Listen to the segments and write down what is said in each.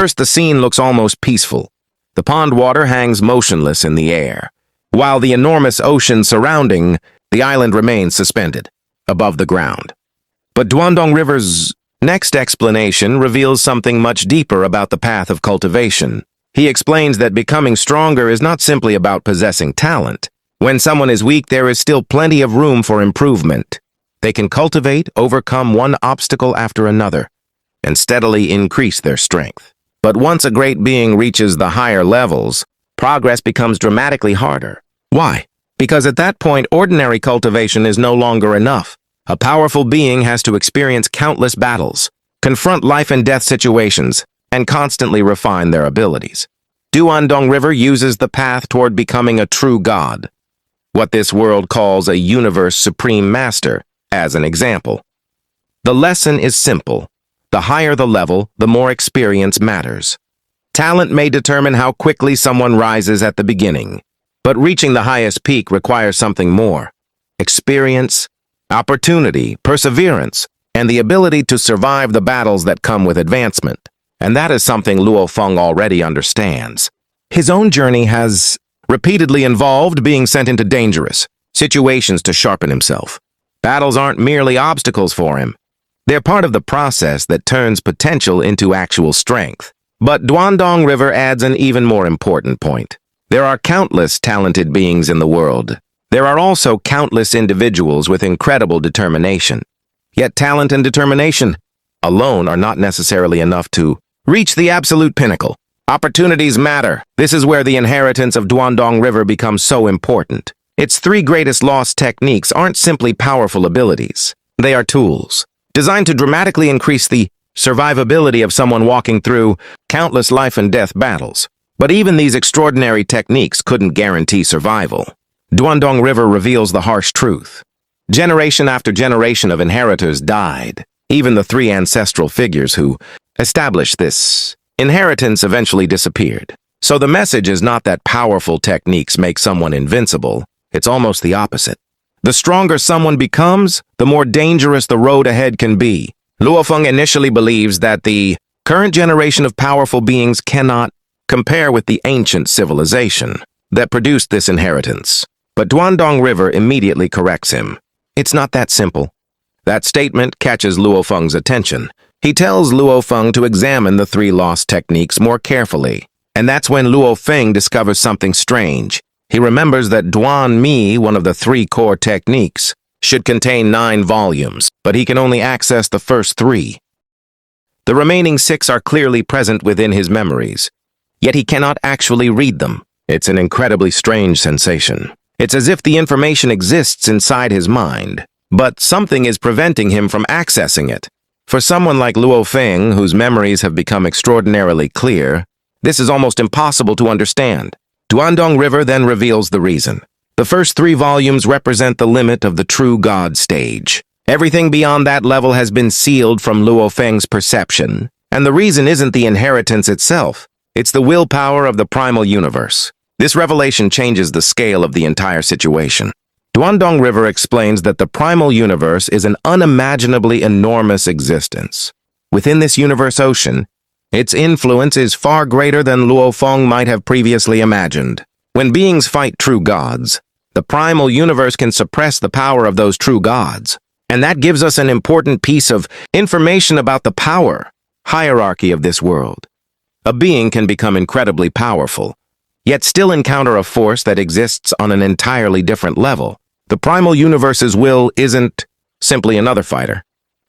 first, the scene looks almost peaceful. The pond water hangs motionless in the air, while the enormous ocean surrounding the island remains suspended above the ground. But Duandong River's next explanation reveals something much deeper about the path of cultivation. He explains that becoming stronger is not simply about possessing talent. When someone is weak, there is still plenty of room for improvement. They can cultivate, overcome one obstacle after another, and steadily increase their strength. But once a great being reaches the higher levels, progress becomes dramatically harder. Why? Because at that point, ordinary cultivation is no longer enough. A powerful being has to experience countless battles, confront life and death situations, and constantly refine their abilities. Duandong River uses the path toward becoming a true god, what this world calls a universe supreme master, as an example. The lesson is simple. The higher the level, the more experience matters. Talent may determine how quickly someone rises at the beginning, but reaching the highest peak requires something more: experience, opportunity, perseverance, and the ability to survive the battles that come with advancement. And that is something Luo Feng already understands. His own journey has repeatedly involved being sent into dangerous situations to sharpen himself. Battles aren't merely obstacles for him. They're part of the process that turns potential into actual strength. But Duandong River adds an even more important point. There are countless talented beings in the world. There are also countless individuals with incredible determination. Yet talent and determination alone are not necessarily enough to reach the absolute pinnacle. Opportunities matter. This is where the inheritance of Duandong River becomes so important. Its three greatest lost techniques aren't simply powerful abilities. They are tools, designed to dramatically increase the survivability of someone walking through countless life and death battles. But even these extraordinary techniques couldn't guarantee survival. Duandong River reveals the harsh truth. Generation after generation of inheritors died. Even the three ancestral figures who established this inheritance eventually disappeared. So the message is not that powerful techniques make someone invincible. It's almost the opposite. The stronger someone becomes, the more dangerous the road ahead can be. Luo Feng initially believes that the current generation of powerful beings cannot compare with the ancient civilization that produced this inheritance. But Duandong River immediately corrects him. It's not that simple. That statement catches Luo Feng's attention. He tells Luo Feng to examine the three lost techniques more carefully. And that's when Luo Feng discovers something strange. He remembers that Duan Mi, one of the three core techniques, should contain 9 volumes, but he can only access the first 3. The remaining 6 are clearly present within his memories, yet he cannot actually read them. It's an incredibly strange sensation. It's as if the information exists inside his mind, but something is preventing him from accessing it. For someone like Luo Feng, whose memories have become extraordinarily clear, this is almost impossible to understand. Duandong River then reveals the reason. The first 3 volumes represent the limit of the true God stage. Everything beyond that level has been sealed from Luo Feng's perception, and the reason isn't the inheritance itself. It's the willpower of the primal universe. This revelation changes the scale of the entire situation. Duandong River explains that the primal universe is an unimaginably enormous existence. Within this universe ocean, its influence is far greater than Luo Feng might have previously imagined. When beings fight true gods, the primal universe can suppress the power of those true gods. And that gives us an important piece of information about the power hierarchy of this world. A being can become incredibly powerful, yet still encounter a force that exists on an entirely different level. The primal universe's will isn't simply another fighter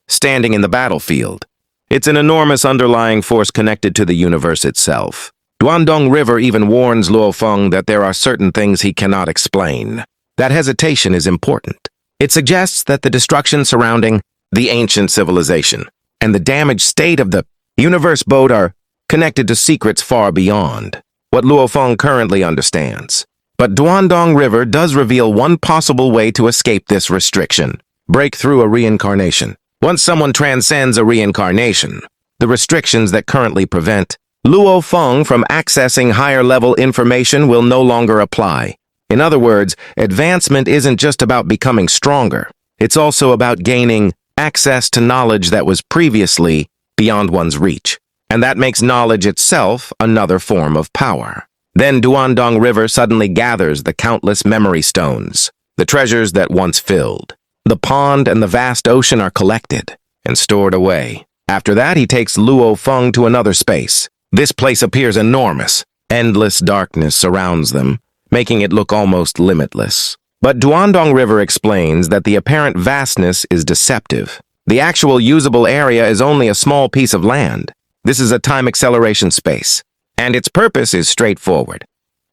standing in the battlefield. It's an enormous underlying force connected to the universe itself. Duandong River even warns Luo Feng that there are certain things he cannot explain. That hesitation is important. It suggests that the destruction surrounding the ancient civilization and the damaged state of the universe both are connected to secrets far beyond what Luo Feng currently understands. But Duandong River does reveal one possible way to escape this restriction: break through a reincarnation. Once someone transcends a reincarnation, the restrictions that currently prevent Luo Feng from accessing higher-level information will no longer apply. In other words, advancement isn't just about becoming stronger. It's also about gaining access to knowledge that was previously beyond one's reach. and that makes knowledge itself another form of power. Then Duandong River suddenly gathers the countless memory stones, the treasures that once filled. The pond and the vast ocean are collected and stored away. After that, he takes Luo Feng to another space. This place appears enormous. Endless darkness surrounds them, making it look almost limitless. But Duandong River explains that the apparent vastness is deceptive. The actual usable area is only a small piece of land. This is a time acceleration space, and its purpose is straightforward.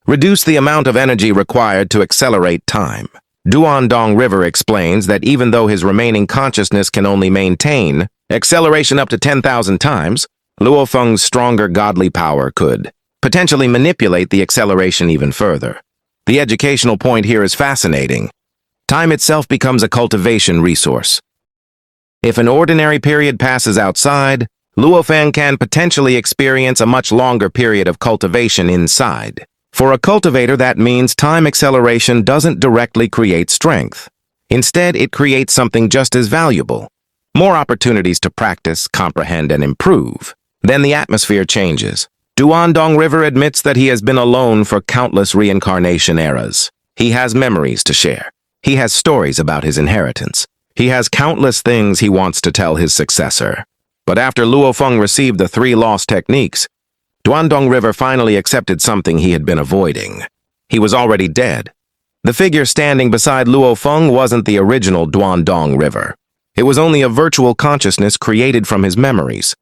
Reduce the amount of energy required to accelerate time. Duandong River explains that even though his remaining consciousness can only maintain acceleration up to 10,000 times, Luo Feng's stronger godly power could potentially manipulate the acceleration even further. The educational point here is fascinating. Time itself becomes a cultivation resource. If an ordinary period passes outside, Luo Feng can potentially experience a much longer period of cultivation inside. For a cultivator, that means time acceleration doesn't directly create strength. Instead, it creates something just as valuable. More opportunities to practice, comprehend, and improve. Then the atmosphere changes. Duandong River admits that he has been alone for countless reincarnation eras. He has memories to share. He has stories about his inheritance. He has countless things he wants to tell his successor. But after Luo Feng received the 3 lost techniques, Duandong River finally accepted something he had been avoiding. He was already dead. The figure standing beside Luo Feng wasn't the original Duandong River. It was only a virtual consciousness created from his memories,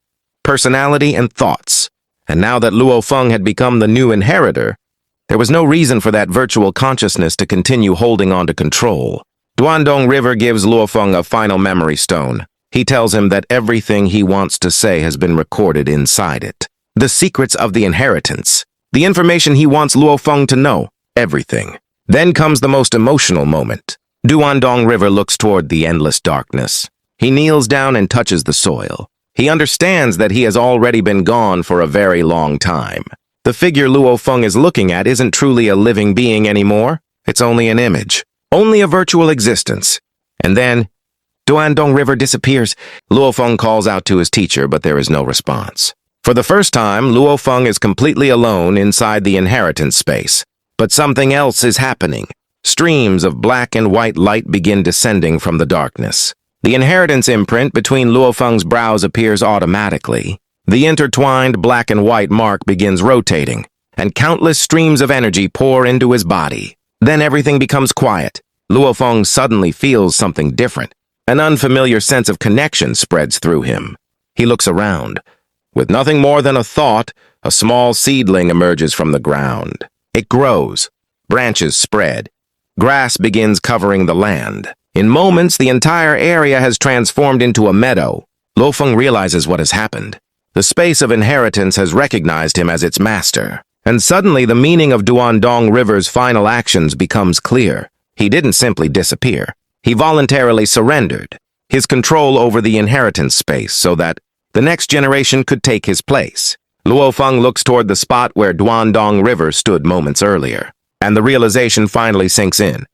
personality, and thoughts. And now that Luo Feng had become the new inheritor, there was no reason for that virtual consciousness to continue holding on to control. Duandong River gives Luo Feng a final memory stone. He tells him that everything he wants to say has been recorded inside it. The secrets of the inheritance. The information he wants Luo Feng to know. Everything. Then comes the most emotional moment. Duandong River looks toward the endless darkness. He kneels down and touches the soil. He understands that he has already been gone for a very long time. The figure Luo Feng is looking at isn't truly a living being anymore. It's only an image. Only a virtual existence. And then, Duandong River disappears. Luo Feng calls out to his teacher, but there is no response. For the first time, Luo Feng is completely alone inside the inheritance space. But something else is happening. Streams of black and white light begin descending from the darkness. The inheritance imprint between Luo Feng's brows appears automatically. The intertwined black and white mark begins rotating, and countless streams of energy pour into his body. Then everything becomes quiet. Luo Feng suddenly feels something different. An unfamiliar sense of connection spreads through him. He looks around. With nothing more than a thought, a small seedling emerges from the ground. It grows. Branches spread. Grass begins covering the land. In moments, the entire area has transformed into a meadow. Luo Feng realizes what has happened. The space of inheritance has recognized him as its master. And suddenly, the meaning of Duandong River's final actions becomes clear. He didn't simply disappear. He voluntarily surrendered his control over the inheritance space so that the next generation could take his place. Luo Feng looks toward the spot where Duandong River stood moments earlier, and the realization finally sinks in.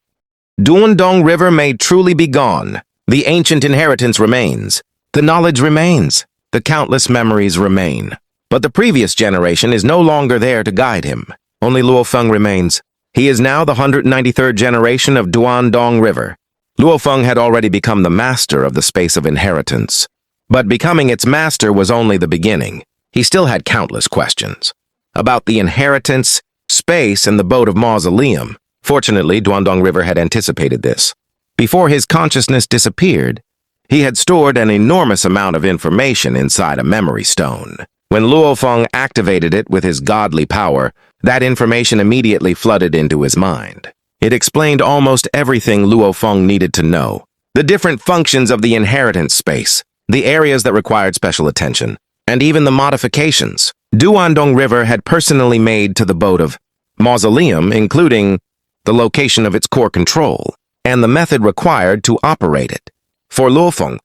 Duandong River may truly be gone. The ancient inheritance remains. The knowledge remains. The countless memories remain. But the previous generation is no longer there to guide him. Only Luo Feng remains. He is now the 193rd generation of Duandong River. Luo Feng had already become the master of the space of inheritance. But becoming its master was only the beginning. He still had countless questions about the inheritance, space, and the boat of mausoleum. Fortunately, Duandong River had anticipated this. Before his consciousness disappeared, he had stored an enormous amount of information inside a memory stone. When Luo Feng activated it with his godly power, that information immediately flooded into his mind. It explained almost everything Luo Feng needed to know. The different functions of the inheritance space, the areas that required special attention, and even the modifications Duandong River had personally made to the boat of mausoleum, including the location of its core control, and the method required to operate it. For Luo Feng,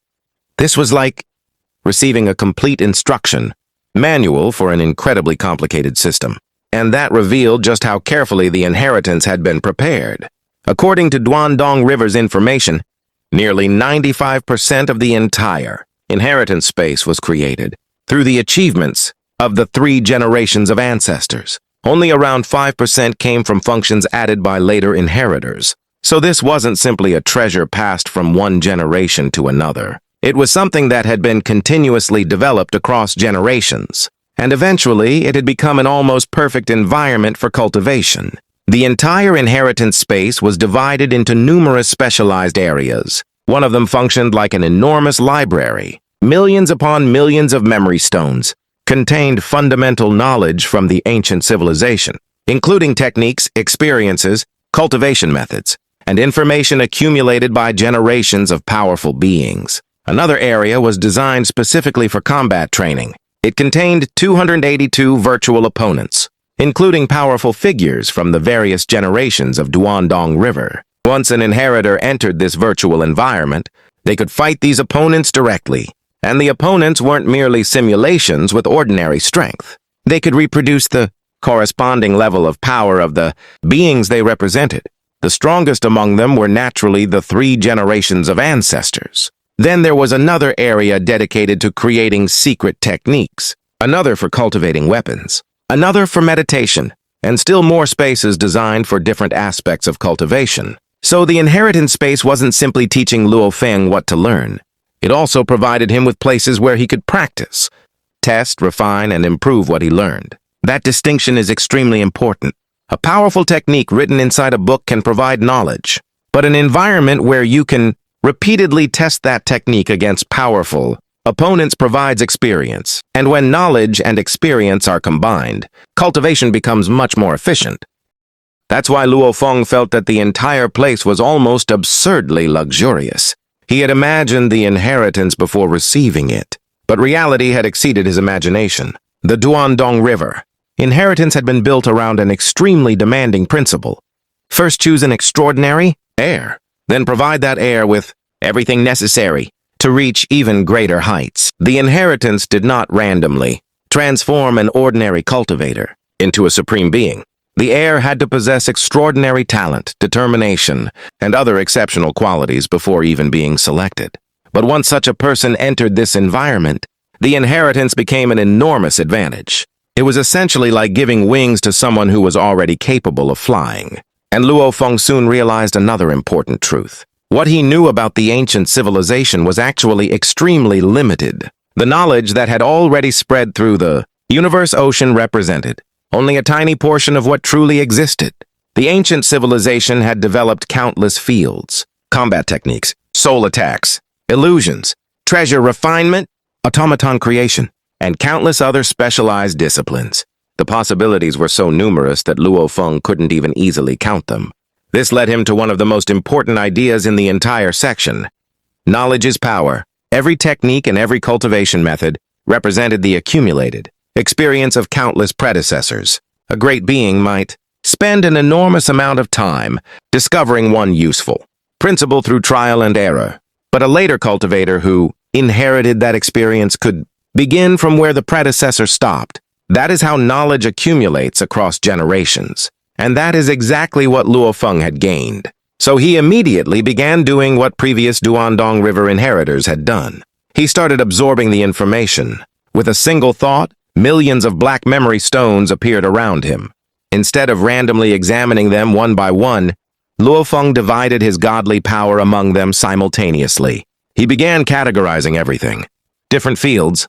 this was like receiving a complete instruction manual for an incredibly complicated system. And that revealed just how carefully the inheritance had been prepared. According to Duandong River's information, nearly 95% of the entire inheritance space was created through the achievements of the 3 generations of ancestors. Only around 5% came from functions added by later inheritors. So this wasn't simply a treasure passed from one generation to another. It was something that had been continuously developed across generations, and eventually it had become an almost perfect environment for cultivation. The entire inheritance space was divided into numerous specialized areas. One of them functioned like an enormous library. Millions upon millions of memory stones contained fundamental knowledge from the ancient civilization, including techniques, experiences, cultivation methods, and information accumulated by generations of powerful beings. Another area was designed specifically for combat training. It contained 282 virtual opponents, including powerful figures from the various generations of Duandong River. Once an inheritor entered this virtual environment, they could fight these opponents directly, and the opponents weren't merely simulations with ordinary strength. They could reproduce the corresponding level of power of the beings they represented. The strongest among them were naturally the 3 generations of ancestors. Then there was another area dedicated to creating secret techniques, another for cultivating weapons, another for meditation, and still more spaces designed for different aspects of cultivation. So the inheritance space wasn't simply teaching Luo Feng what to learn. It also provided him with places where he could practice, test, refine, and improve what he learned. That distinction is extremely important. A powerful technique written inside a book can provide knowledge, but an environment where you can repeatedly test that technique against powerful opponents provides experience. And when knowledge and experience are combined, cultivation becomes much more efficient. That's why Luo Feng felt that the entire place was almost absurdly luxurious. He had imagined the inheritance before receiving it, but reality had exceeded his imagination. The Duandong River. Inheritance had been built around an extremely demanding principle. First choose an extraordinary heir, then provide that heir with everything necessary to reach even greater heights. The inheritance did not randomly transform an ordinary cultivator into a supreme being. The heir had to possess extraordinary talent, determination, and other exceptional qualities before even being selected. But once such a person entered this environment, the inheritance became an enormous advantage. It was essentially like giving wings to someone who was already capable of flying. And Luo Feng soon realized another important truth. What he knew about the ancient civilization was actually extremely limited. The knowledge that had already spread through the universe ocean represented only a tiny portion of what truly existed. The ancient civilization had developed countless fields, combat techniques, soul attacks, illusions, treasure refinement, automaton creation, and countless other specialized disciplines. The possibilities were so numerous that Luo Feng couldn't even easily count them. This led him to one of the most important ideas in the entire section. Knowledge is power. Every technique and every cultivation method represented the accumulated experience of countless predecessors. A great being might spend an enormous amount of time discovering one useful principle through trial and error, but a later cultivator who inherited that experience could begin from where the predecessor stopped. That is how knowledge accumulates across generations, and that is exactly what Luo Feng had gained. So he immediately began doing what previous Duandong River inheritors had done. He started absorbing the information. With a single thought, millions of black memory stones appeared around him. Instead of randomly examining them one by one, Luo Feng divided his godly power among them simultaneously. He began categorizing everything. Different fields,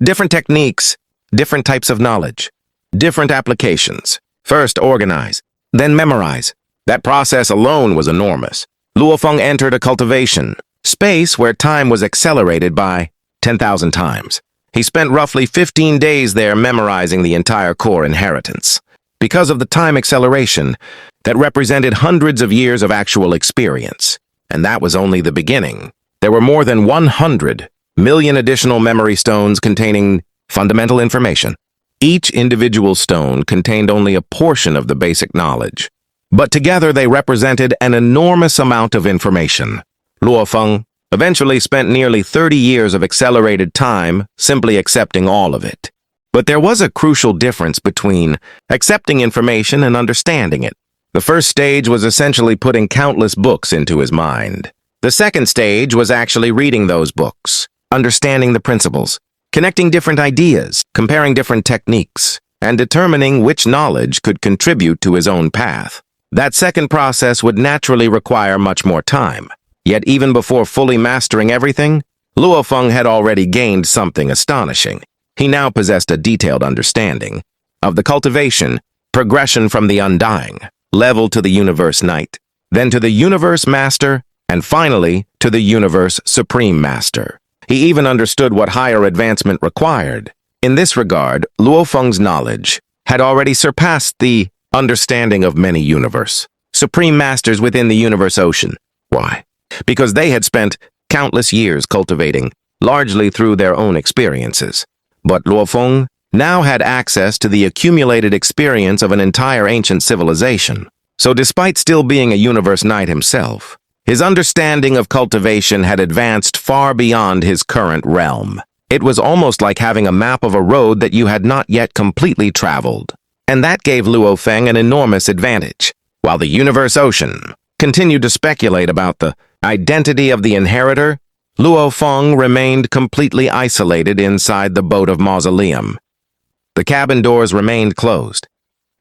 different techniques, different types of knowledge, different applications. First organize, then memorize. That process alone was enormous. Luo Feng entered a cultivation space where time was accelerated by 10,000 times. He spent roughly 15 days there memorizing the entire core inheritance. Because of the time acceleration, that represented hundreds of years of actual experience. And that was only the beginning. There were more than 100 million additional memory stones containing fundamental information. Each individual stone contained only a portion of the basic knowledge, but together they represented an enormous amount of information. Luo Feng eventually spent nearly 30 years of accelerated time simply accepting all of it. But there was a crucial difference between accepting information and understanding it. The first stage was essentially putting countless books into his mind. The second stage was actually reading those books, understanding the principles, connecting different ideas, comparing different techniques, and determining which knowledge could contribute to his own path. That second process would naturally require much more time. Yet even before fully mastering everything, Luo Feng had already gained something astonishing. He now possessed a detailed understanding of the cultivation, progression from the undying, level to the universe night, then to the universe master, and finally to the universe supreme master. He even understood what higher advancement required. In this regard, Luo Feng's knowledge had already surpassed the understanding of many universe supreme masters within the universe ocean. Why? Because they had spent countless years cultivating, largely through their own experiences. But Luo Feng now had access to the accumulated experience of an entire ancient civilization. So despite still being a universe knight himself, his understanding of cultivation had advanced far beyond his current realm. It was almost like having a map of a road that you had not yet completely traveled. And that gave Luo Feng an enormous advantage. While the universe ocean continued to speculate about the identity of the inheritor, Luo Feng remained completely isolated inside the boat of mausoleum. The cabin doors remained closed.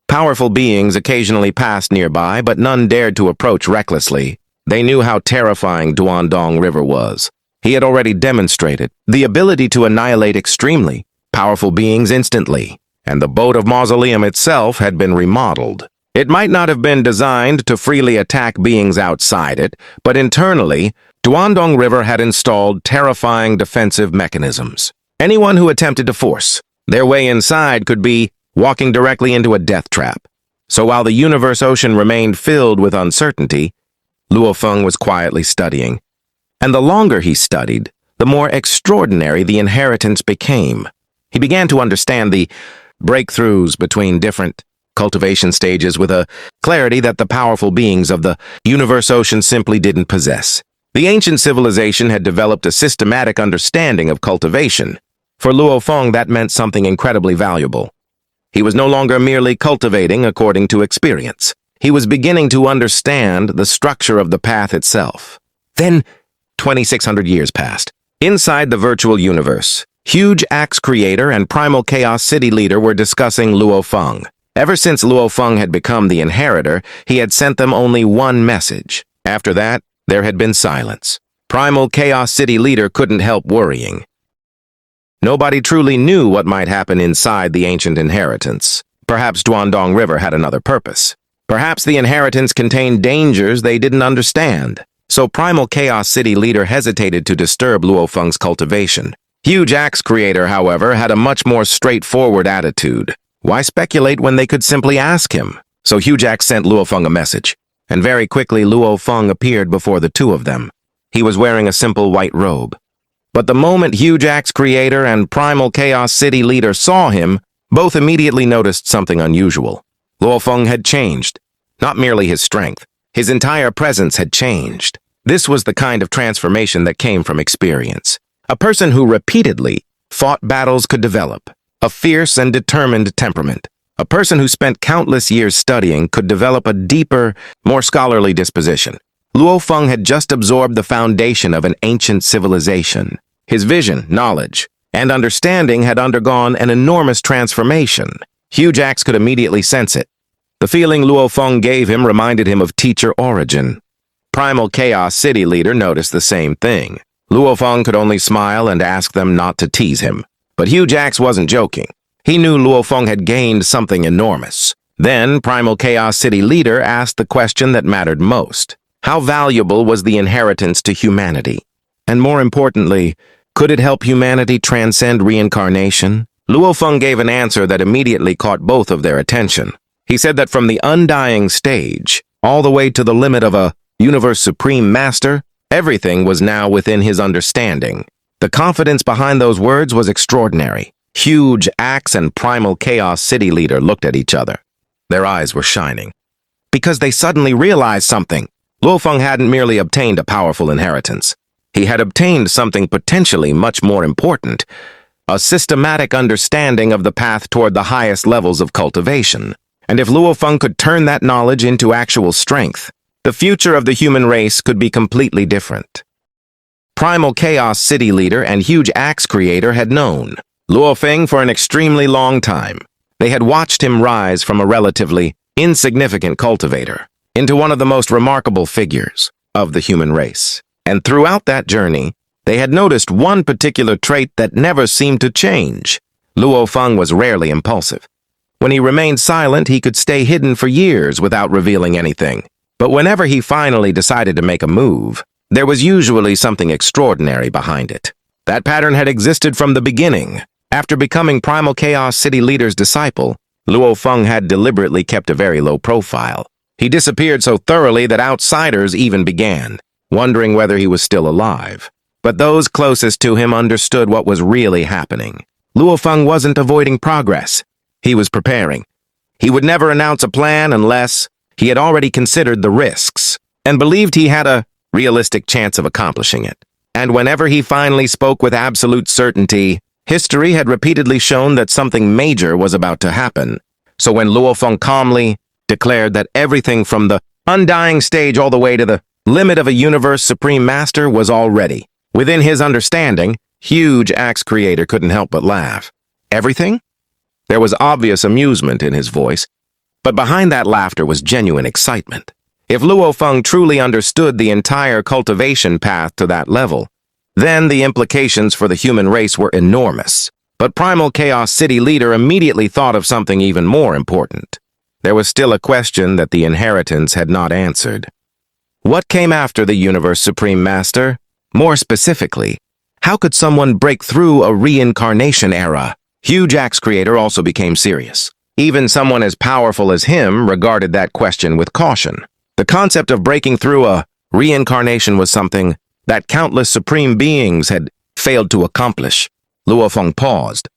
Powerful beings occasionally passed nearby, but none dared to approach recklessly. They knew how terrifying Duandong River was. He had already demonstrated the ability to annihilate extremely powerful beings instantly, and the boat of mausoleum itself had been remodeled. It might not have been designed to freely attack beings outside it, but internally, Duandong River had installed terrifying defensive mechanisms. Anyone who attempted to force their way inside could be walking directly into a death trap. So while the universe ocean remained filled with uncertainty, Luo Feng was quietly studying. And the longer he studied, the more extraordinary the inheritance became. He began to understand the breakthroughs between different cultivation stages with a clarity that the powerful beings of the universe ocean simply didn't possess. The ancient civilization had developed a systematic understanding of cultivation. For Luo Feng, that meant something incredibly valuable. He was no longer merely cultivating according to experience. He was beginning to understand the structure of the path itself. Then, 2,600 years passed. Inside the virtual universe, Huge Axe Creator and Primal Chaos City Leader were discussing Luo Feng. Ever since Luo Feng had become the inheritor, he had sent them only one message. After that, there had been silence. Primal Chaos City Leader couldn't help worrying. Nobody truly knew what might happen inside the ancient inheritance. Perhaps Duandong River had another purpose. Perhaps the inheritance contained dangers they didn't understand. So Primal Chaos City Leader hesitated to disturb Luo Feng's cultivation. Huge Axe Creator, however, had a much more straightforward attitude. Why speculate when they could simply ask him? So Huge Axe sent Luo Feng a message. And very quickly Luo Feng appeared before the two of them. He was wearing a simple white robe. But the moment Huge Axe Creator and Primal Chaos City Leader saw him, both immediately noticed something unusual. Luo Feng had changed. Not merely his strength. His entire presence had changed. This was the kind of transformation that came from experience. A person who repeatedly fought battles could develop a fierce and determined temperament. A person who spent countless years studying could develop a deeper, more scholarly disposition. Luo Feng had just absorbed the foundation of an ancient civilization. His vision, knowledge, and understanding had undergone an enormous transformation. Huge Axe could immediately sense it. The feeling Luo Feng gave him reminded him of teacher origin. Primal Chaos City Leader noticed the same thing. Luo Feng could only smile and ask them not to tease him. But Huge Axe wasn't joking. He knew Luo Feng had gained something enormous. Then Primal Chaos City Leader asked the question that mattered most. How valuable was the inheritance to humanity? And more importantly, could it help humanity transcend reincarnation? Luo Feng gave an answer that immediately caught both of their attention. He said that from the undying stage, all the way to the limit of a universe supreme master, everything was now within his understanding. The confidence behind those words was extraordinary. Huge Axe and Primal Chaos City Leader looked at each other. Their eyes were shining. Because they suddenly realized something. Luo Feng hadn't merely obtained a powerful inheritance. He had obtained something potentially much more important, a systematic understanding of the path toward the highest levels of cultivation. And if Luo Feng could turn that knowledge into actual strength, the future of the human race could be completely different. Primal Chaos City leader and huge axe creator had known Luo Feng for an extremely long time. They had watched him rise from a relatively insignificant cultivator into one of the most remarkable figures of the human race. And throughout that journey, they had noticed one particular trait that never seemed to change. Luo Feng was rarely impulsive. When he remained silent, he could stay hidden for years without revealing anything. But whenever he finally decided to make a move, there was usually something extraordinary behind it. That pattern had existed from the beginning. After becoming Primal Chaos City leader's disciple, Luo Feng had deliberately kept a very low profile. He disappeared so thoroughly that outsiders even began wondering whether he was still alive. But those closest to him understood what was really happening. Luo Feng wasn't avoiding progress. He was preparing. He would never announce a plan unless he had already considered the risks and believed he had a realistic chance of accomplishing it. And whenever he finally spoke with absolute certainty, history had repeatedly shown that something major was about to happen. So when Luo Feng calmly declared that everything from the undying stage all the way to the limit of a universe supreme master was already within his understanding, huge axe creator couldn't help but laugh. Everything? There was obvious amusement in his voice, but behind that laughter was genuine excitement. If Luo Feng truly understood the entire cultivation path to that level, then the implications for the human race were enormous. But Primal Chaos City leader immediately thought of something even more important. There was still a question that the inheritance had not answered. What came after the Universe Supreme Master? More specifically, how could someone break through a reincarnation era? Huge Axe Creator also became serious. Even someone as powerful as him regarded that question with caution. The concept of breaking through a reincarnation was something that countless supreme beings had failed to accomplish. Luo Feng paused.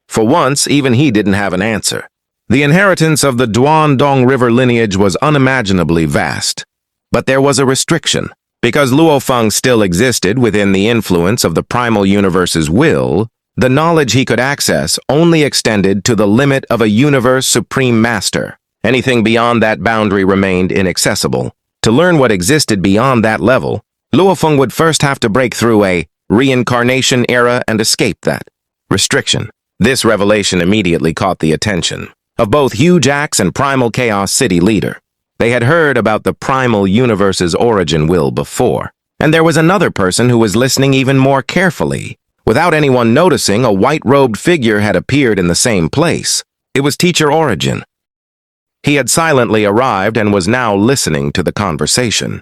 For once, even he didn't have an answer. The inheritance of the Duandong River lineage was unimaginably vast. But there was a restriction. Because Luo Feng still existed within the influence of the primal universe's will, the knowledge he could access only extended to the limit of a universe supreme master. Anything beyond that boundary remained inaccessible. To learn what existed beyond that level, Luo Feng would first have to break through a reincarnation era and escape that restriction. This revelation immediately caught the attention of both Huge Axe and Primal Chaos City leader. They had heard about the primal universe's origin will before, and there was another person who was listening even more carefully. Without anyone noticing, a white-robed figure had appeared in the same place. It was Teacher Origin. He had silently arrived and was now listening to the conversation.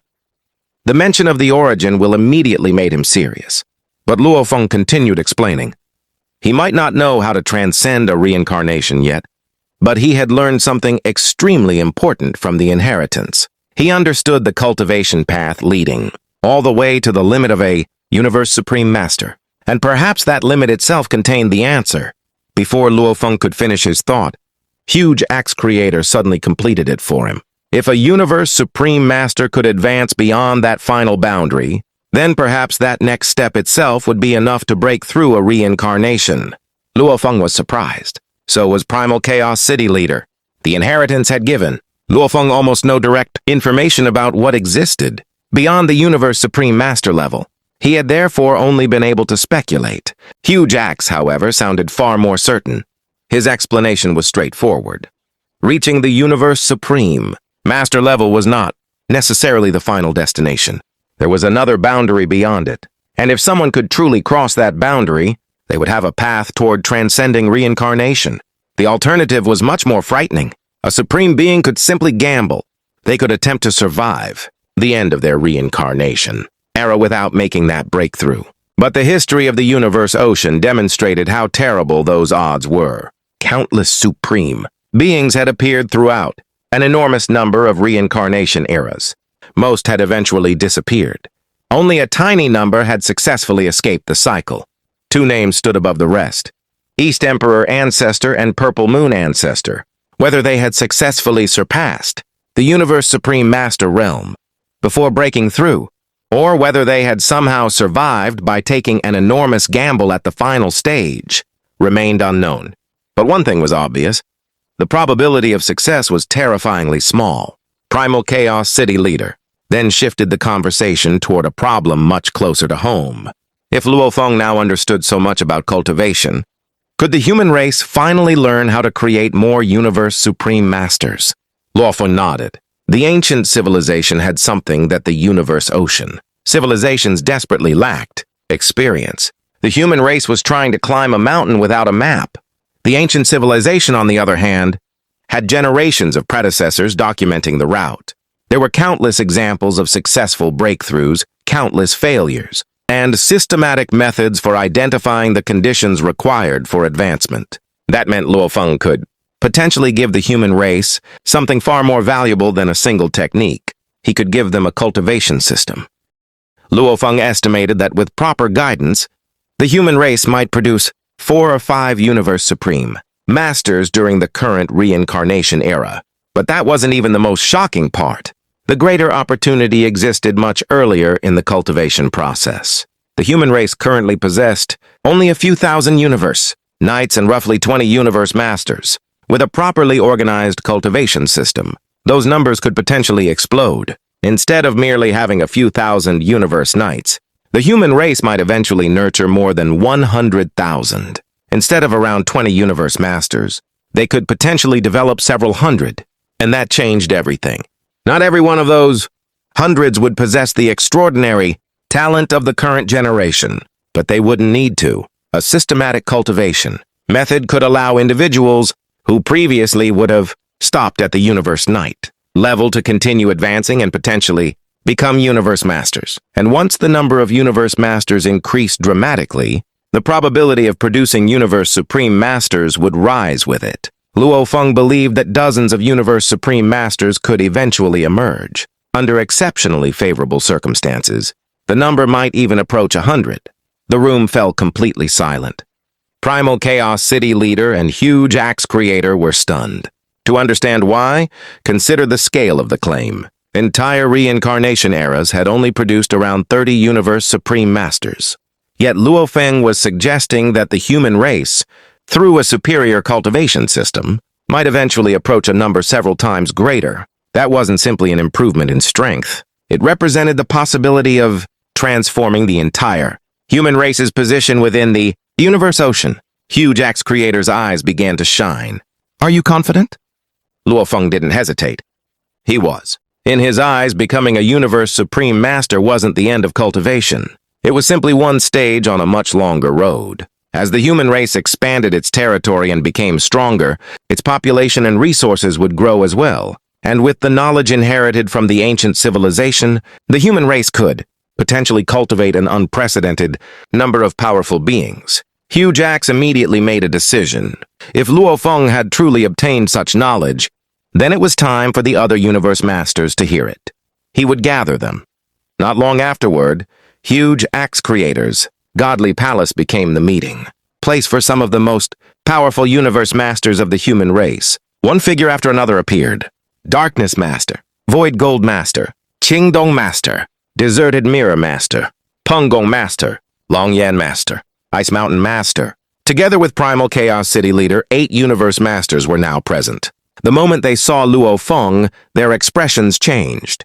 The mention of the origin will immediately made him serious, but Luo Feng continued explaining. He might not know how to transcend a reincarnation yet, but he had learned something extremely important from the inheritance. He understood the cultivation path leading all the way to the limit of a universe supreme master, and perhaps that limit itself contained the answer. Before Luo Feng could finish his thought, Huge Axe Creator suddenly completed it for him. If a universe supreme master could advance beyond that final boundary, then perhaps that next step itself would be enough to break through a reincarnation. Luo Feng was surprised. So was Primal Chaos City leader. The inheritance had given Luo Feng almost no direct information about what existed beyond the universe supreme master level. He had therefore only been able to speculate. Huge Axe, however, sounded far more certain. His explanation was straightforward. Reaching the universe supreme master level was not necessarily the final destination. There was another boundary beyond it, and if someone could truly cross that boundary, they would have a path toward transcending reincarnation. The alternative was much more frightening. A supreme being could simply gamble. They could attempt to survive the end of their reincarnation era without making that breakthrough. But the history of the universe ocean demonstrated how terrible those odds were. Countless supreme beings had appeared throughout an enormous number of reincarnation eras. Most had eventually disappeared. Only a tiny number had successfully escaped the cycle. Two names stood above the rest: East Emperor Ancestor and Purple Moon Ancestor. Whether they had successfully surpassed the Universe Supreme Master realm before breaking through, or whether they had somehow survived by taking an enormous gamble at the final stage, remained unknown. But one thing was obvious. The probability of success was terrifyingly small. Primal Chaos City leader. then shifted the conversation toward a problem much closer to home. If Luo Feng now understood so much about cultivation, could the human race finally learn how to create more universe supreme masters? Luo Feng nodded. The ancient civilization had something that the universe ocean civilizations desperately lacked: experience. The human race was trying to climb a mountain without a map. The ancient civilization, on the other hand, had generations of predecessors documenting the route. There were countless examples of successful breakthroughs, countless failures, and systematic methods for identifying the conditions required for advancement. That meant Luo Feng could potentially give the human race something far more valuable than a single technique. He could give them a cultivation system. Luo Feng estimated that with proper guidance, the human race might produce 4 or 5 Universe Supreme Masters during the current reincarnation era. But that wasn't even the most shocking part. The greater opportunity existed much earlier in the cultivation process. The human race currently possessed only a few thousand Universe Knights and roughly 20 Universe Masters. With a properly organized cultivation system, those numbers could potentially explode. Instead of merely having a few thousand Universe Knights, the human race might eventually nurture more than 100,000. Instead of around 20 Universe Masters, they could potentially develop several hundred, and that changed everything. Not every one of those hundreds would possess the extraordinary talent of the current generation, but they wouldn't need to. A systematic cultivation method could allow individuals who previously would have stopped at the Universe Knight level to continue advancing and potentially become Universe Masters. And once the number of Universe Masters increased dramatically, the probability of producing Universe Supreme Masters would rise with it. Luo Feng believed that dozens of Universe Supreme Masters could eventually emerge. Under exceptionally favorable circumstances, the number might even approach 100. The room fell completely silent. Primal Chaos City leader and huge axe creator were stunned. To understand why, consider the scale of the claim. Entire reincarnation eras had only produced around 30 Universe Supreme Masters. Yet Luo Feng was suggesting that the human race, through a superior cultivation system, might eventually approach a number several times greater. That wasn't simply an improvement in strength. It represented the possibility of transforming the entire human race's position within the universe ocean. Huge axe creator's eyes began to shine. Are you confident? Luo Feng didn't hesitate. He was. In his eyes, becoming a Universe Supreme Master wasn't the end of cultivation. It was simply one stage on a much longer road. As the human race expanded its territory and became stronger, its population and resources would grow as well. And with the knowledge inherited from the ancient civilization, the human race could potentially cultivate an unprecedented number of powerful beings. Huge Axe immediately made a decision. If Luo Feng had truly obtained such knowledge, then it was time for the other Universe Masters to hear it. He would gather them. Not long afterward, Huge Axe Creators' Godly Palace became the meeting place for some of the most powerful Universe Masters of the human race. One figure after another appeared. Darkness Master, Void Gold Master, Qingdong Master, Deserted Mirror Master, Pengong Master, Longyan Master, Ice Mountain Master. Together with Primal Chaos City leader, 8 Universe Masters were now present. The moment they saw Luo Feng, their expressions changed.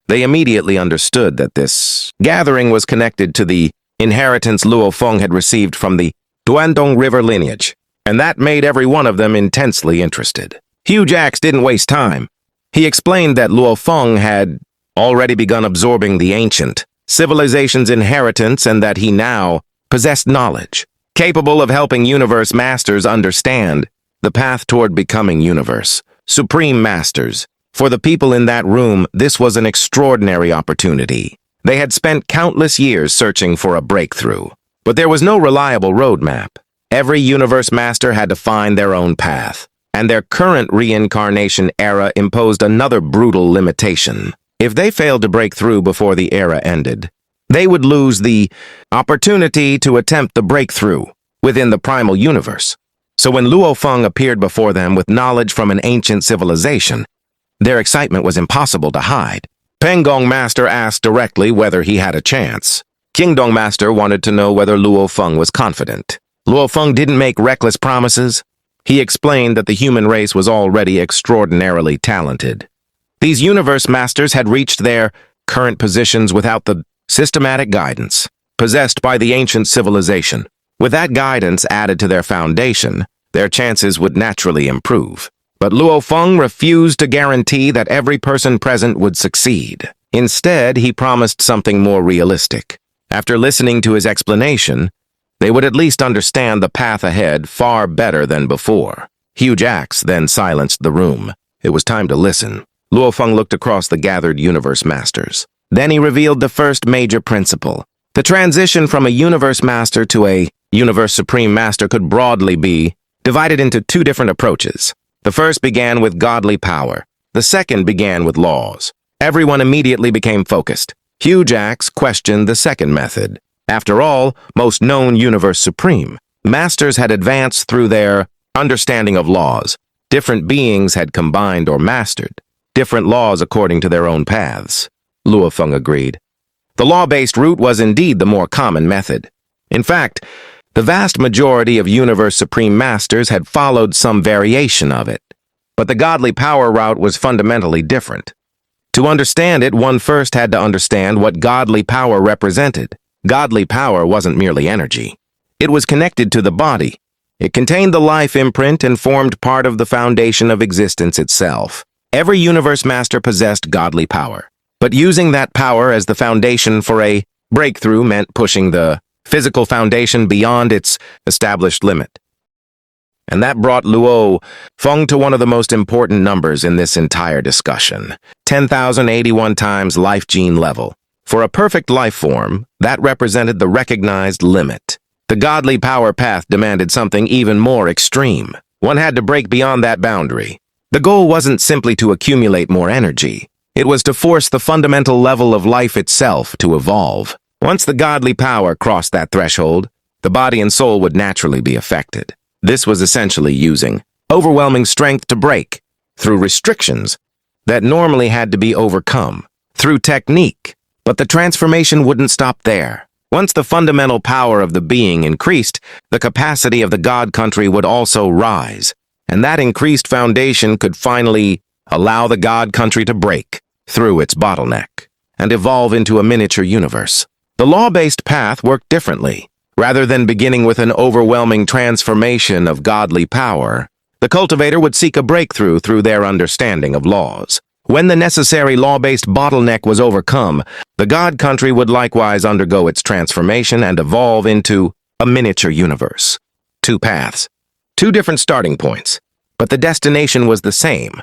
They immediately understood that this gathering was connected to the inheritance Luo Feng had received from the Duandong River lineage, and that made every one of them intensely interested. Huge Axe didn't waste time. He explained that Luo Feng had already begun absorbing the ancient civilization's inheritance and that he now possessed knowledge, capable of helping Universe Masters understand the path toward becoming Universe Supreme Masters. For the people in that room, this was an extraordinary opportunity. They had spent countless years searching for a breakthrough, but there was no reliable roadmap. Every Universe Master had to find their own path, and their current reincarnation era imposed another brutal limitation. If they failed to break through before the era ended, they would lose the opportunity to attempt the breakthrough within the primal universe. So when Luo Feng appeared before them with knowledge from an ancient civilization, their excitement was impossible to hide. Pengong Master asked directly whether he had a chance. Qingdong Master wanted to know whether Luo Feng was confident. Luo Feng didn't make reckless promises. He explained that the human race was already extraordinarily talented. These universe masters had reached their current positions without the systematic guidance possessed by the ancient civilization. With that guidance added to their foundation, their chances would naturally improve. But Luo Feng refused to guarantee that every person present would succeed. Instead, he promised something more realistic. After listening to his explanation, they would at least understand the path ahead far better than before. Huge axe then silenced the room. It was time to listen. Luo Feng looked across the gathered universe masters. Then he revealed the first major principle. The transition from a universe master to a universe supreme master could broadly be divided into two different approaches. The first began with godly power. The second began with laws. Everyone immediately became focused. Huge Axe questioned the second method. After all, most known universe supreme masters had advanced through their understanding of laws. Different beings had combined or mastered different laws according to their own paths. Luo Feng agreed. The law-based route was indeed the more common method. In fact, the vast majority of universe supreme masters had followed some variation of it. But the godly power route was fundamentally different. To understand it, one first had to understand what godly power represented. Godly power wasn't merely energy. It was connected to the body. It contained the life imprint and formed part of the foundation of existence itself. Every universe master possessed godly power. But using that power as the foundation for a breakthrough meant pushing the physical foundation beyond its established limit. And that brought Luo Feng to one of the most important numbers in this entire discussion, 10,081 times life gene level. For a perfect life form, that represented the recognized limit. The godly power path demanded something even more extreme. One had to break beyond that boundary. The goal wasn't simply to accumulate more energy. It was to force the fundamental level of life itself to evolve. Once the godly power crossed that threshold, the body and soul would naturally be affected. This was essentially using overwhelming strength to break, through restrictions that normally had to be overcome, through technique. But the transformation wouldn't stop there. Once the fundamental power of the being increased, the capacity of the God country would also rise, and that increased foundation could finally allow the God country to break through its bottleneck and evolve into a miniature universe. The law-based path worked differently. Rather than beginning with an overwhelming transformation of godly power, the cultivator would seek a breakthrough through their understanding of laws. When the necessary law-based bottleneck was overcome, the God country would likewise undergo its transformation and evolve into a miniature universe. Two paths, two different starting points, but the destination was the same,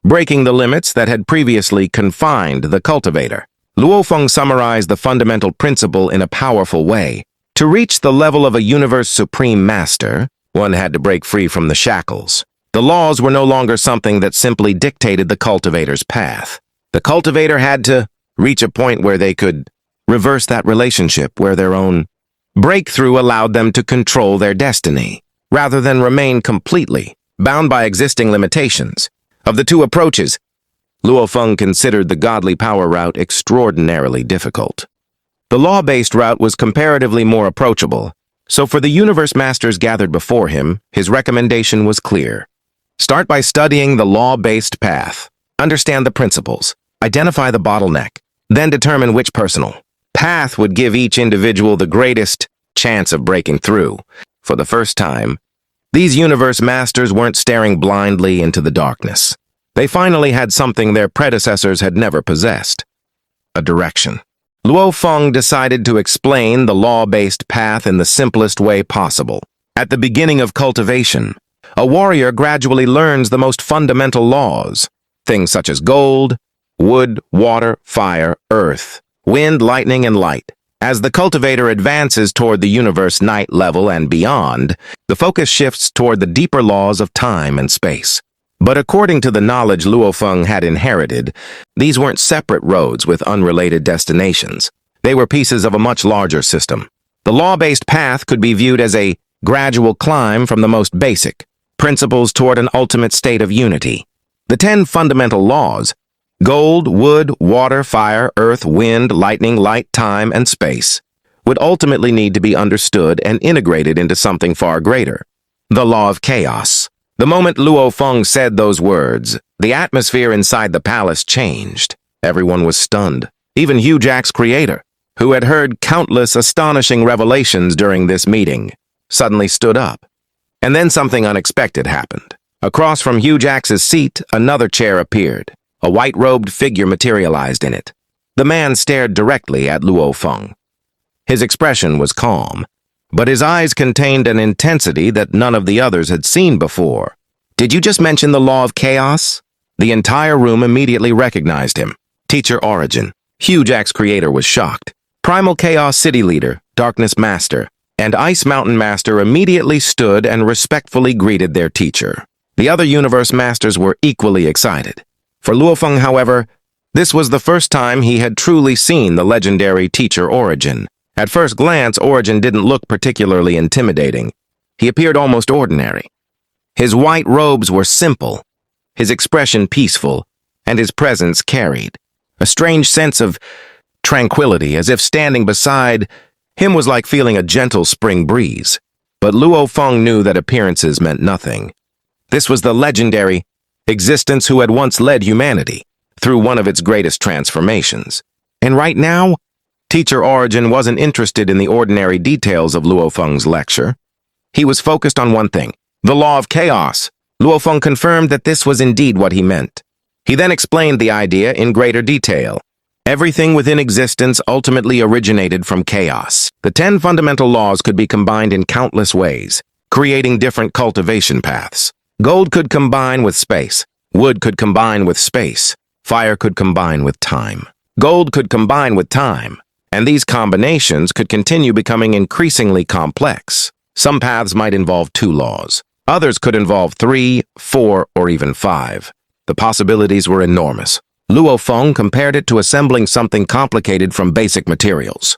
breaking the limits that had previously confined the cultivator. Luo Feng summarized the fundamental principle in a powerful way. To reach the level of a universe supreme master, one had to break free from the shackles. The laws were no longer something that simply dictated the cultivator's path. The cultivator had to reach a point where they could reverse that relationship, where their own breakthrough allowed them to control their destiny, rather than remain completely bound by existing limitations. Of the two approaches, Luo Feng considered the godly power route extraordinarily difficult. The law-based route was comparatively more approachable, so for the universe masters gathered before him, his recommendation was clear. Start by studying the law-based path. Understand the principles. Identify the bottleneck. Then determine which personal path would give each individual the greatest chance of breaking through. For the first time, these universe masters weren't staring blindly into the darkness. They finally had something their predecessors had never possessed: a direction. Luo Feng decided to explain the law-based path in the simplest way possible. At the beginning of cultivation, a warrior gradually learns the most fundamental laws, things such as gold, wood, water, fire, earth, wind, lightning, and light. As the cultivator advances toward the universe night level and beyond, the focus shifts toward the deeper laws of time and space. But according to the knowledge Luo Feng had inherited, these weren't separate roads with unrelated destinations. They were pieces of a much larger system. The law-based path could be viewed as a gradual climb from the most basic principles toward an ultimate state of unity. The 10 fundamental laws, gold, wood, water, fire, earth, wind, lightning, light, time, and space, would ultimately need to be understood and integrated into something far greater: the law of chaos. The moment Luo Feng said those words, the atmosphere inside the palace changed. Everyone was stunned. Even Hugh Jack's creator, who had heard countless astonishing revelations during this meeting, suddenly stood up. And then something unexpected happened. Across from Hugh Jack's seat, another chair appeared. A white-robed figure materialized in it. The man stared directly at Luo Feng. His expression was calm, but his eyes contained an intensity that none of the others had seen before. "Did you just mention the law of chaos?" The entire room immediately recognized him. Teacher Origin. Hugh Jack's creator was shocked. Primal Chaos City Leader, Darkness Master, and Ice Mountain Master immediately stood and respectfully greeted their teacher. The other Universe Masters were equally excited. For Luo Feng, however, this was the first time he had truly seen the legendary Teacher Origin. At first glance, Origin didn't look particularly intimidating. He appeared almost ordinary. His white robes were simple, his expression peaceful, and his presence carried a strange sense of tranquility, as if standing beside him was like feeling a gentle spring breeze. But Luo Feng knew that appearances meant nothing. This was the legendary existence who had once led humanity through one of its greatest transformations. And right now, Teacher Origin wasn't interested in the ordinary details of Luo Feng's lecture. He was focused on one thing, the law of chaos. Luo Feng confirmed that this was indeed what he meant. He then explained the idea in greater detail. Everything within existence ultimately originated from chaos. The 10 fundamental laws could be combined in countless ways, creating different cultivation paths. Gold could combine with space. Wood could combine with space. Fire could combine with time. Gold could combine with time. And these combinations could continue becoming increasingly complex. Some paths might involve 2 laws. Others could involve 3, 4, or even 5. The possibilities were enormous. Luo Feng compared it to assembling something complicated from basic materials.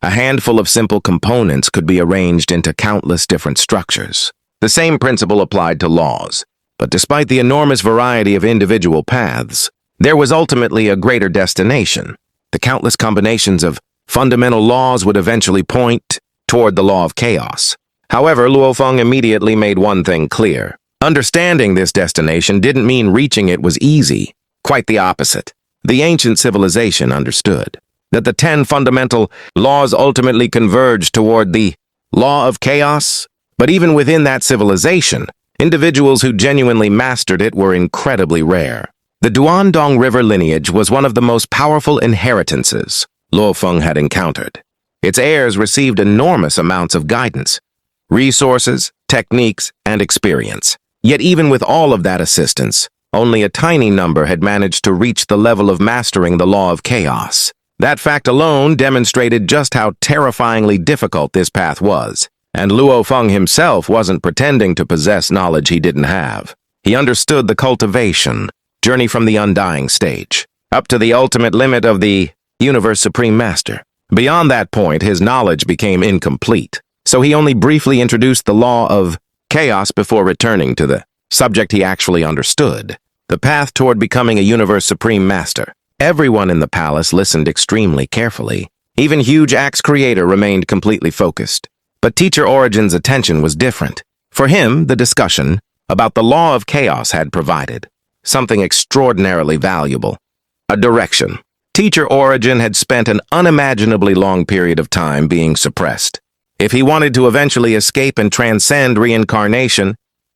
A handful of simple components could be arranged into countless different structures. The same principle applied to laws, but despite the enormous variety of individual paths, there was ultimately a greater destination. The countless combinations of fundamental laws would eventually point toward the law of chaos. However, Luo Feng immediately made one thing clear. Understanding this destination didn't mean reaching it was easy. Quite the opposite. The ancient civilization understood that the 10 fundamental laws ultimately converged toward the law of chaos. But even within that civilization, individuals who genuinely mastered it were incredibly rare. The Duandong River lineage was one of the most powerful inheritances Luo Feng had encountered. Its heirs received enormous amounts of guidance, resources, techniques, and experience. Yet even with all of that assistance, only a tiny number had managed to reach the level of mastering the law of chaos. That fact alone demonstrated just how terrifyingly difficult this path was. And Luo Feng himself wasn't pretending to possess knowledge he didn't have. He understood the cultivation, journey from the undying stage, up to the ultimate limit of the Universe Supreme Master. Beyond that point, his knowledge became incomplete, so he only briefly introduced the law of chaos before returning to the subject he actually understood, the path toward becoming a Universe Supreme Master. Everyone in the palace listened extremely carefully. Even Hugh Jack's creator remained completely focused. But Teacher Origin's attention was different. For him, the discussion about the law of chaos had provided something extraordinarily valuable, a direction. Teacher Origin had spent an unimaginably long period of time being suppressed. If he wanted to eventually escape and transcend reincarnation,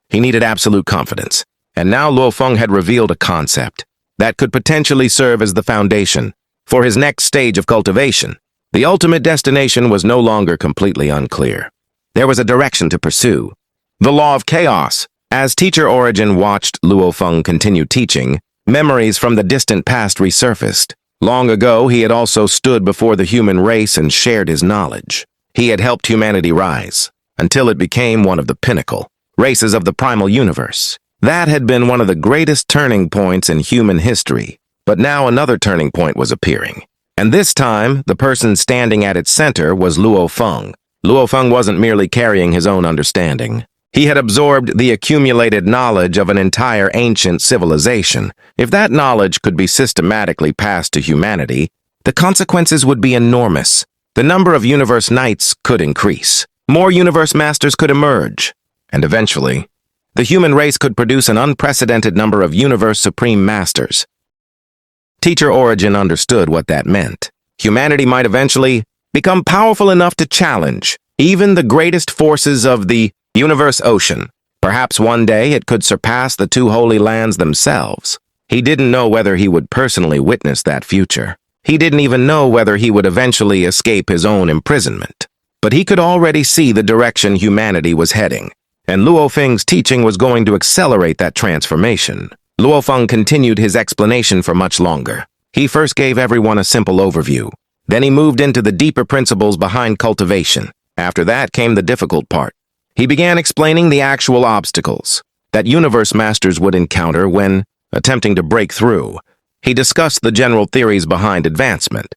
he needed absolute confidence. And now Luo Feng had revealed a concept that could potentially serve as the foundation for his next stage of cultivation. The ultimate destination was no longer completely unclear. There was a direction to pursue. The law of chaos. As Teacher Origin watched Luo Feng continue teaching, memories from the distant past resurfaced. Long ago, he had also stood before the human race and shared his knowledge. He had helped humanity rise, until it became one of the pinnacle races of the primal universe. That had been one of the greatest turning points in human history. But now another turning point was appearing. And this time, the person standing at its center was Luo Feng. Luo Feng wasn't merely carrying his own understanding. He had absorbed the accumulated knowledge of an entire ancient civilization. If that knowledge could be systematically passed to humanity, the consequences would be enormous. The number of universe knights could increase. More universe masters could emerge. And eventually, the human race could produce an unprecedented number of Universe Supreme Masters. Teacher Origin understood what that meant. Humanity might eventually become powerful enough to challenge even the greatest forces of the universe ocean. Perhaps one day it could surpass the two holy lands themselves. He didn't know whether he would personally witness that future. He didn't even know whether he would eventually escape his own imprisonment. But he could already see the direction humanity was heading, and Luo Feng's teaching was going to accelerate that transformation. Luo Feng continued his explanation for much longer. He first gave everyone a simple overview. Then he moved into the deeper principles behind cultivation. After that came the difficult part. He began explaining the actual obstacles that universe masters would encounter when attempting to break through. He discussed the general theories behind advancement,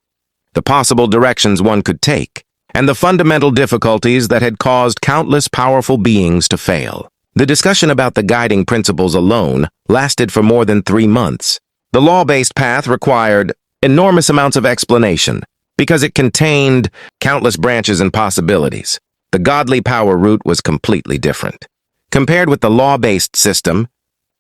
the possible directions one could take, and the fundamental difficulties that had caused countless powerful beings to fail. The discussion about the guiding principles alone lasted for more than 3 months. The law-based path required enormous amounts of explanation because it contained countless branches and possibilities. The godly power route was completely different. Compared with the law-based system,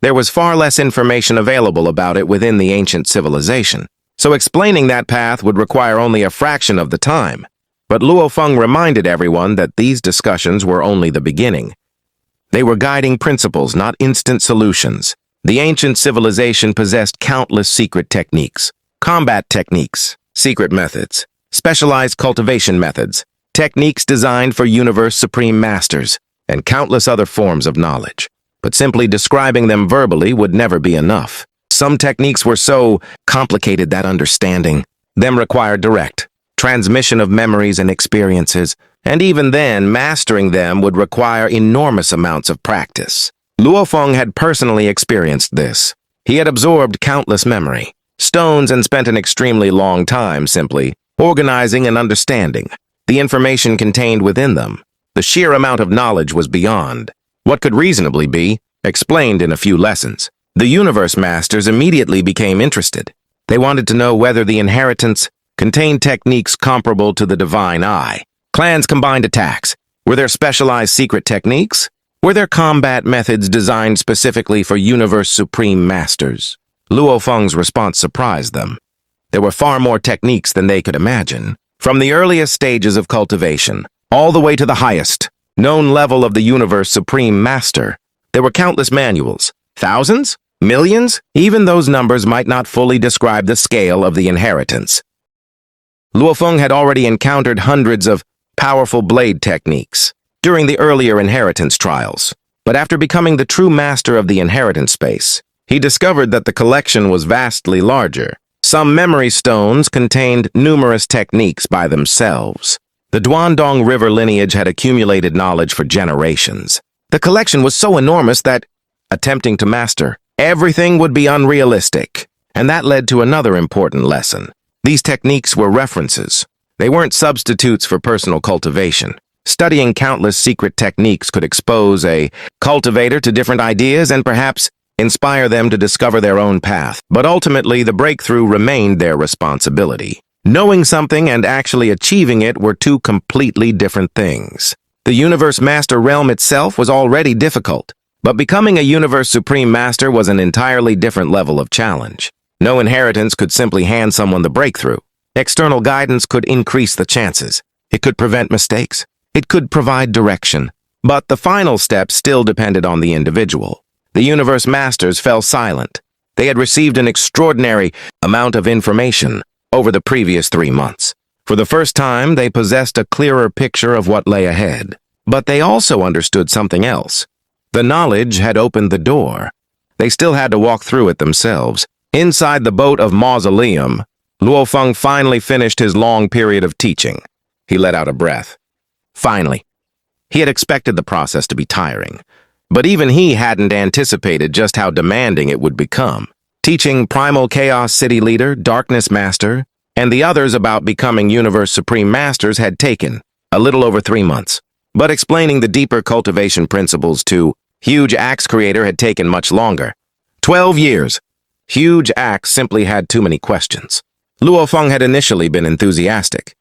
there was far less information available about it within the ancient civilization. So explaining that path would require only a fraction of the time. But Luo Feng reminded everyone that these discussions were only the beginning. They were guiding principles, not instant solutions. The ancient civilization possessed countless secret techniques, combat techniques, secret methods, specialized cultivation methods, techniques designed for Universe Supreme Masters, and countless other forms of knowledge. But simply describing them verbally would never be enough. Some techniques were so complicated that understanding them required direct transmission of memories and experiences, and even then, mastering them would require enormous amounts of practice. Luo Feng had personally experienced this. He had absorbed countless memory stones and spent an extremely long time simply organizing and understanding the information contained within them. The sheer amount of knowledge was beyond what could reasonably be explained in a few lessons. The universe masters immediately became interested. They wanted to know whether the inheritance contained techniques comparable to the divine eye. Clans combined attacks. Were there specialized secret techniques? Were there combat methods designed specifically for Universe Supreme Masters? Luo Feng's response surprised them. There were far more techniques than they could imagine. From the earliest stages of cultivation, all the way to the highest known level of the Universe Supreme Master, there were countless manuals. Thousands? Millions? Even those numbers might not fully describe the scale of the inheritance. Luo Feng had already encountered hundreds of powerful blade techniques during the earlier inheritance trials, but after becoming the true master of the inheritance space, he discovered that the collection was vastly larger. Some memory stones contained numerous techniques by themselves. The Duandong River lineage had accumulated knowledge for generations. The collection was so enormous that, attempting to master everything would be unrealistic, and that led to another important lesson. These techniques were references. They weren't substitutes for personal cultivation. Studying countless secret techniques could expose a cultivator to different ideas and perhaps inspire them to discover their own path. But ultimately, the breakthrough remained their responsibility. Knowing something and actually achieving it were two completely different things. The Universe Master realm itself was already difficult, but becoming a Universe Supreme Master was an entirely different level of challenge. No inheritance could simply hand someone the breakthrough. External guidance could increase the chances. It could prevent mistakes. It could provide direction. But the final step still depended on the individual. The Universe Masters fell silent. They had received an extraordinary amount of information over the previous 3 months. For the first time, they possessed a clearer picture of what lay ahead. But they also understood something else. The knowledge had opened the door. They still had to walk through it themselves. Inside the boat of Mausoleum, Luo Feng finally finished his long period of teaching. He let out a breath. Finally. He had expected the process to be tiring, but even he hadn't anticipated just how demanding it would become. Teaching Primal Chaos City Leader, Darkness Master, and the others about becoming Universe Supreme Masters had taken a little over 3 months. But explaining the deeper cultivation principles to Huge Axe Creator had taken much longer. 12 years. Huge Axe simply had too many questions. Luo Feng had initially been enthusiastic,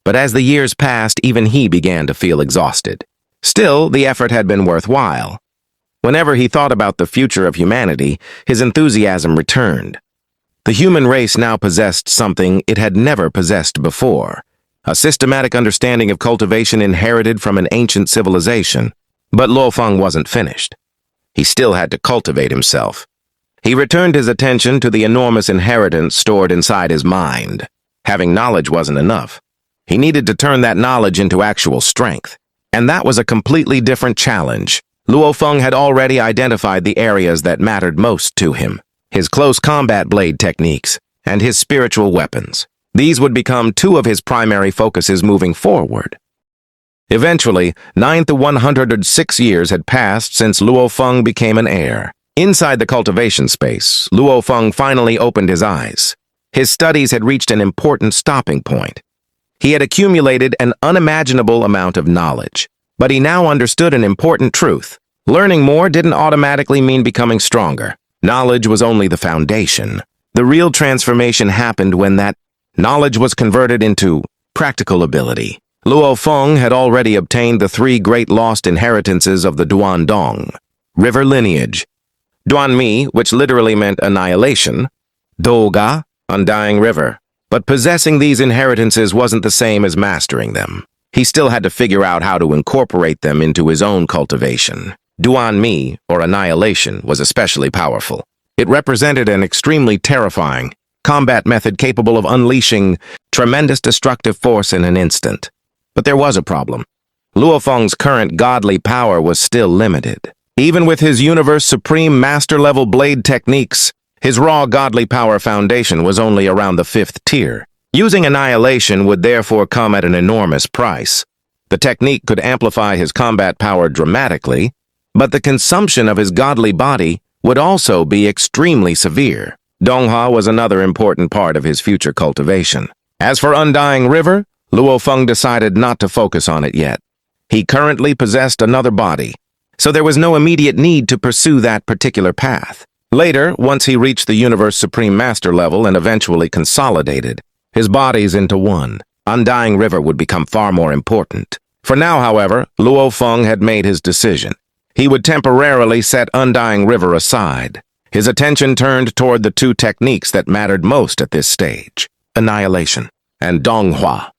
but as the years passed, even he began to feel exhausted. Still, the effort had been worthwhile. Whenever he thought about the future of humanity, his enthusiasm returned. The human race now possessed something it had never possessed before, a systematic understanding of cultivation inherited from an ancient civilization. But Luo Feng wasn't finished. He still had to cultivate himself. He returned his attention to the enormous inheritance stored inside his mind. Having knowledge wasn't enough. He needed to turn that knowledge into actual strength. And that was a completely different challenge. Luo Feng had already identified the areas that mattered most to him: his close combat blade techniques and his spiritual weapons. These would become two of his primary focuses moving forward. Eventually, 9 to 106 years had passed since Luo Feng became an heir. Inside the cultivation space, Luo Feng finally opened his eyes. His studies had reached an important stopping point. He had accumulated an unimaginable amount of knowledge, but he now understood an important truth. Learning more didn't automatically mean becoming stronger. Knowledge was only the foundation. The real transformation happened when that knowledge was converted into practical ability. Luo Feng had already obtained the 3 great lost inheritances of the Duandong: river lineage, Duanmi, which literally meant annihilation, Donghua, undying river. But possessing these inheritances wasn't the same as mastering them. He still had to figure out how to incorporate them into his own cultivation. Duanmi, or annihilation, was especially powerful. It represented an extremely terrifying combat method capable of unleashing tremendous destructive force in an instant. But there was a problem. Luo Feng's current godly power was still limited. Even with his Universe Supreme Master-level blade techniques, his raw godly power foundation was only around the 5th tier. Using annihilation would therefore come at an enormous price. The technique could amplify his combat power dramatically, but the consumption of his godly body would also be extremely severe. Donghua was another important part of his future cultivation. As for Undying River, Luo Feng decided not to focus on it yet. He currently possessed another body, so there was no immediate need to pursue that particular path. Later, once he reached the Universe Supreme Master level and eventually consolidated his bodies into one, Undying River would become far more important. For now, however, Luo Feng had made his decision. He would temporarily set Undying River aside. His attention turned toward the 2 techniques that mattered most at this stage: annihilation and Donghua.